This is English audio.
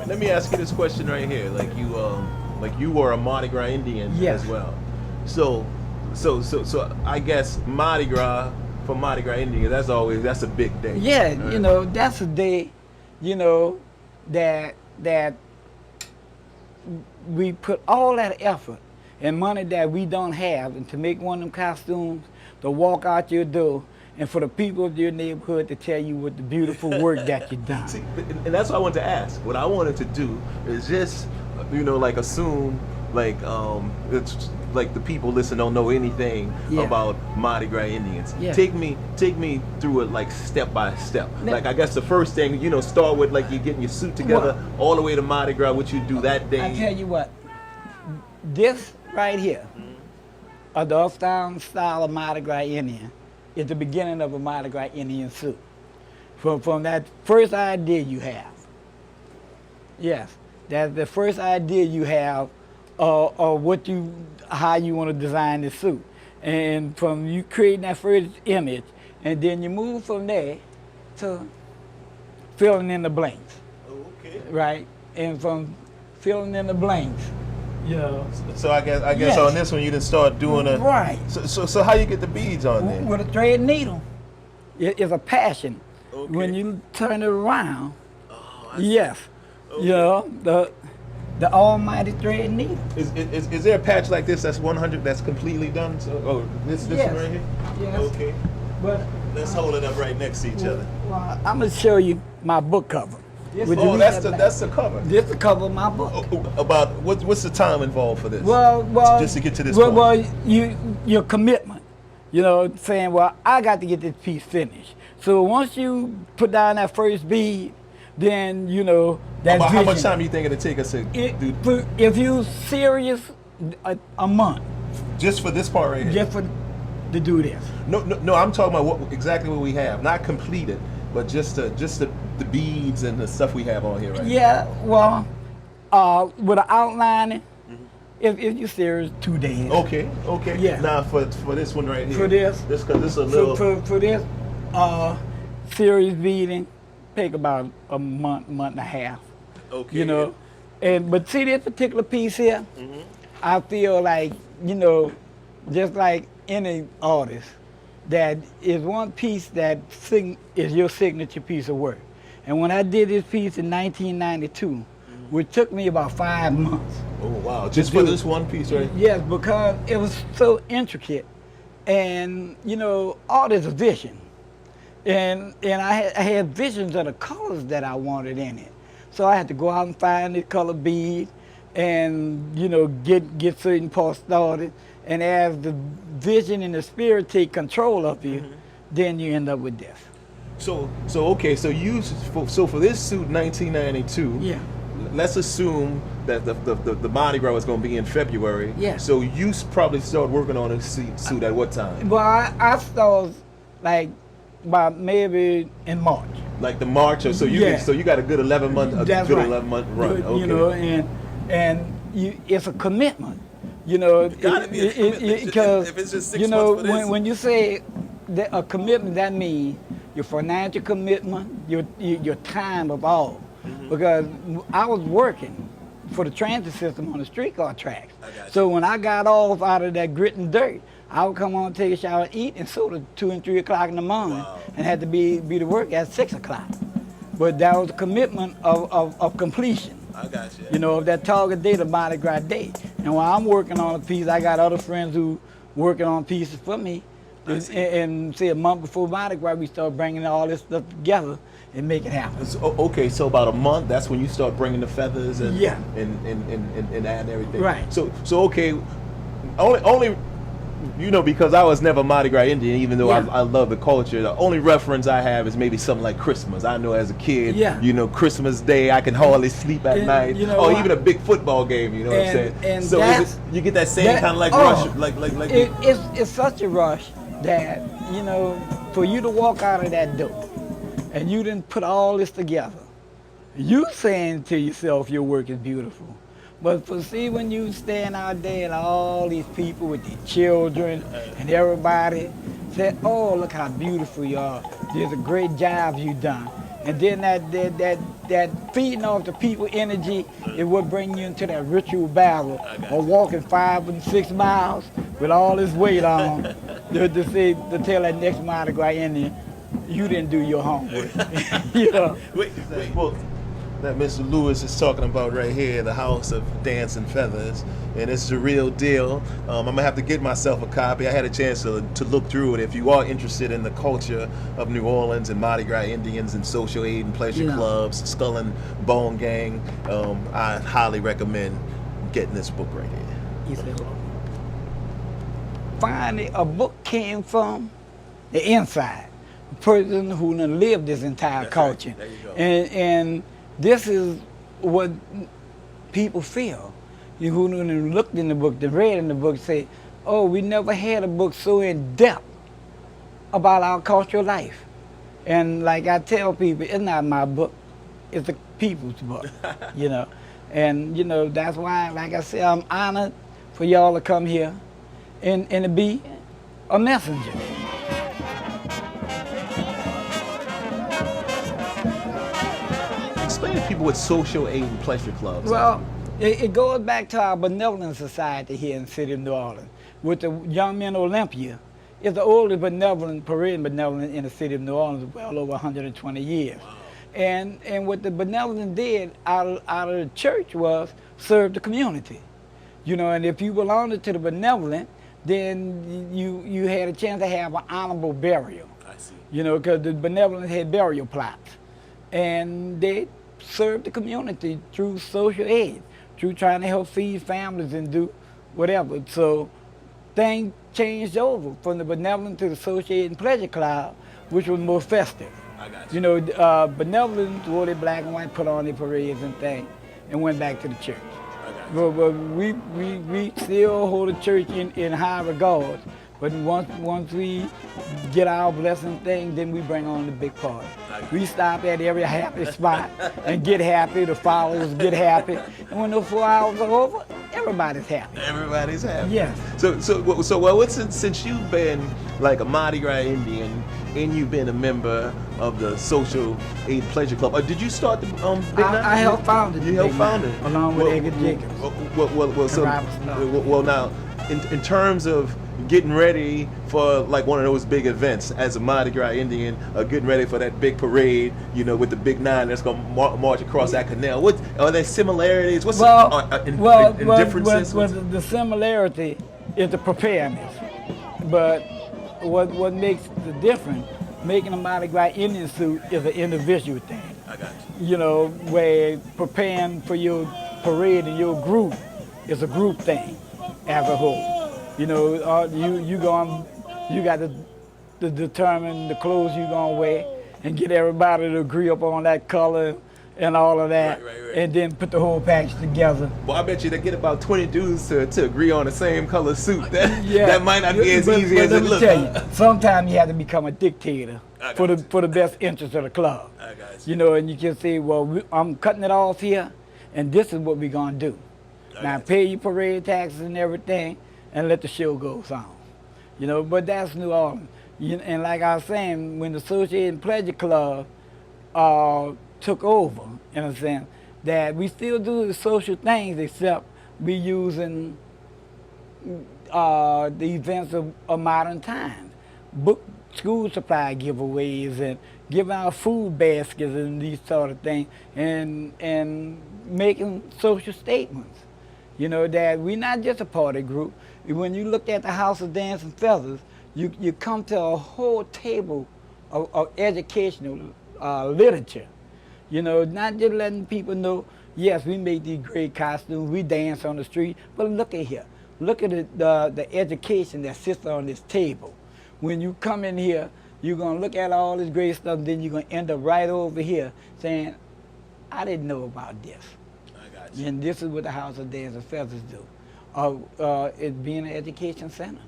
let me ask you this question right here. Like you were a Mardi Gras Indian Yes. as well. So, so I guess Mardi Gras for Mardi Gras Indian. That's a big day. Yeah, Right? you know, that's a day, you know, that we put all that effort and money that we don't have and to make one of them costumes, to walk out your door and for the people of your neighborhood to tell you what the beautiful work that you've done. See, and that's what I wanted to ask. What I wanted to do is just, like assume, it's like the people listen don't know anything Yeah. about Mardi Gras Indians. Yeah. Take me through it like step by step. Now- Like I guess the first thing, start with like you getting your suit together all the way to Mardi Gras. What you do that day? I tell you what, this right here, of the uptown style of Mardi Gras Indian, is the beginning of a Mardi Gras Indian suit. From that first idea you have. Yes, that's the first idea you have of how you want to design the suit. And from you creating that first image, and then you move from there to filling in the blanks, Okay. right? And from filling in the blanks, you know, So I guess Yes. on this one you didn't start doing a right. So how you get the beads on there? With a thread needle. It's a passion. Okay. When you turn it around, Oh, yes, Okay. you know, the almighty thread needle. Is there a patch like this that's 100 that's completely done? So, this Yes. one right here? Yes. Okay. But Let's hold it up right next to each other. well, I'm gonna show you my book cover. Would you Oh, read that's that back? the cover. This is the cover of my book. About what's the time involved for this? Well, just to get to this well, point. well, your commitment. You know, saying, well, I got to get this piece finished. So once you put down that first bead, then that About how much vision- time do you think it'll take us to do If you serious, a month just for this part right here? just to do this. No. I'm talking about exactly what we have, not completed, but just the beads and the stuff we have on here right Yeah, well, with an outlining, if you're serious, 2 days. now. Okay. Yeah. Now for this one right here. For this? because this is a little. For this serious beading, take about a month and a half. Okay. You know, but see this particular piece here, I feel like just like any artist, that is one piece that is your signature piece of work. And when I did this piece in 1992, which took me about 5 months. Oh wow! Just do for it. this one piece right. Yes, because it was so intricate, and art is a vision, and I had visions of the colors that I wanted in it. So I had to go out and find the color bead, and get certain parts started. And as the vision and the spirit take control of you, then you end up with this. So for this suit 1992. Yeah. Let's assume that the Mardi Gras was going to be in February. Yeah. So you probably started working on a suit at what time? Well, I started like by maybe in March. Like the March, or so you Yeah. so you got a good 11-month That's good right. 11-month run. You Okay. it's a commitment. gotta be a commitment. Because If it's just 6 months for this. when you say that a commitment, that means your financial commitment, your time of all. Mm-hmm. Because I was working for the transit system on the streetcar tracks. I got you. So when I got off out of that grit and dirt, I would come on, take a shower, eat, and so to 2 and 3 o'clock in the morning, Wow. and had to be to work at 6 o'clock. But that was a commitment of completion. I got you. Of that target date, the Mardi Gras day. And while I'm working on a piece, I got other friends who working on pieces for me. I see. And say a month before Mardi Gras, we start bringing all this stuff together and make it happen. Okay, so about a month. That's when you start bringing the feathers and Yeah. and adding everything. Right. So okay, only because I was never Mardi Gras Indian, even though Yeah. I love the culture. The only reference I have is maybe something like Christmas. I know as a kid, Yeah. Christmas Day, I can hardly sleep at And night. you know Or what? even a big football game. You know what I'm saying? And So that's- you get that same that- kind of like oh, rush, like It's such a rush that for you to walk out of that door and you didn't put all this together, you saying to yourself your work is beautiful. But see, when you stand out there and all these people with their children and everybody say, oh, look how beautiful you are. There's a great job you done. And then that feeding off the people energy is what bring you into that ritual battle of walking 5 and 6 miles with all this weight on to tell that next Mardi Gras Indian, you didn't do your homework. You know? Wait, well, that Mr. Lewis is talking about right here, the House of Dancing Feathers, and it's the real deal. I'm gonna have to get myself a copy. I had a chance to look through it. If you are interested in the culture of New Orleans and Mardi Gras Indians and social aid and pleasure clubs, Skull and Bone Gang, I highly recommend getting this book right here. He said, finally, a book came from the inside, a person who done lived this entire culture. Right. There you go. And this is what people feel. You who done looked in the book, they read in the book, say, oh, we never had a book so in depth about our cultural life. And like I tell people, it's not my book, it's the people's book, you know. And, you know, that's why, like I said, I'm honored for y'all to come here and to be a messenger. Explain to people what social aid and pleasure clubs are. Well, it goes back to our benevolent society here in the city of New Orleans. With the Young Men Olympia, it's the oldest benevolent, parade benevolent in the city of New Orleans, well over 120 years. Wow. And what the benevolent did out of the church was serve the community. You know, and if you belonged to the benevolent, then you had a chance to have an honorable burial. I see. You know, because the benevolent had burial plots. And they served the community through social aid, through trying to help feed families and do whatever. So things changed over from the benevolent to the social aid and pleasure club, which was more festive. I got you. You know, benevolent wore their black and white, put on their parades and things, and went back to the church. But we still hold the church in high regard. But once we get our blessing thing, then we bring on the big party. We stop at every happy spot and get happy, the followers get happy. And when those 4 hours are over, everybody's happy. Everybody's happy. Yes. So what's since you've been like a Mardi Gras Indian and you've been a member of the Social Aid Pleasure Club, did you start the Big Nine? I helped found it. You helped found it along with Edgar Jacobs. Well, now, in terms of getting ready for like one of those big events as a Mardi Gras Indian, getting ready for that big parade, you know, with the Big Nine that's going to march across that canal. What are there similarities? What's the differences? Well, the similarity is the preparedness, but what makes the difference, making a Mardi Gras Indian suit is an individual thing. I got you. You know, where preparing for your parade and your group is a group thing as a whole. You know, you got to determine the clothes you're gonna wear and get everybody to agree upon that color and all of that, right. and then put the whole package together. Well, I bet you they get about 20 dudes to agree on the same color suit. That might not be as easy as it looks. Let me tell you, sometimes you have to become a dictator for the best interest of the club. I got you. You know, and you can say, well, I'm cutting it off here, and this is what we're gonna do. Now pay your parade taxes and everything, and let the show go on. You know, but that's New Orleans. And like I was saying, when the Associated Pleasure Club took over, in a sense, that we still do the social things except we using the events of modern times. School supply giveaways and giving out food baskets and these sort of things, and making social statements. You know, that we're not just a party group. When you look at the House of Dancing Feathers, you come to a whole table of educational literature. You know, not just letting people know, yes, we make these great costumes, we dance on the street, but look at here. Look at the education that sits on this table. When you come in here, you're gonna look at all this great stuff, then you're gonna end up right over here saying, I didn't know about this. And this is what the House of Dancing Feathers do. It being an education center.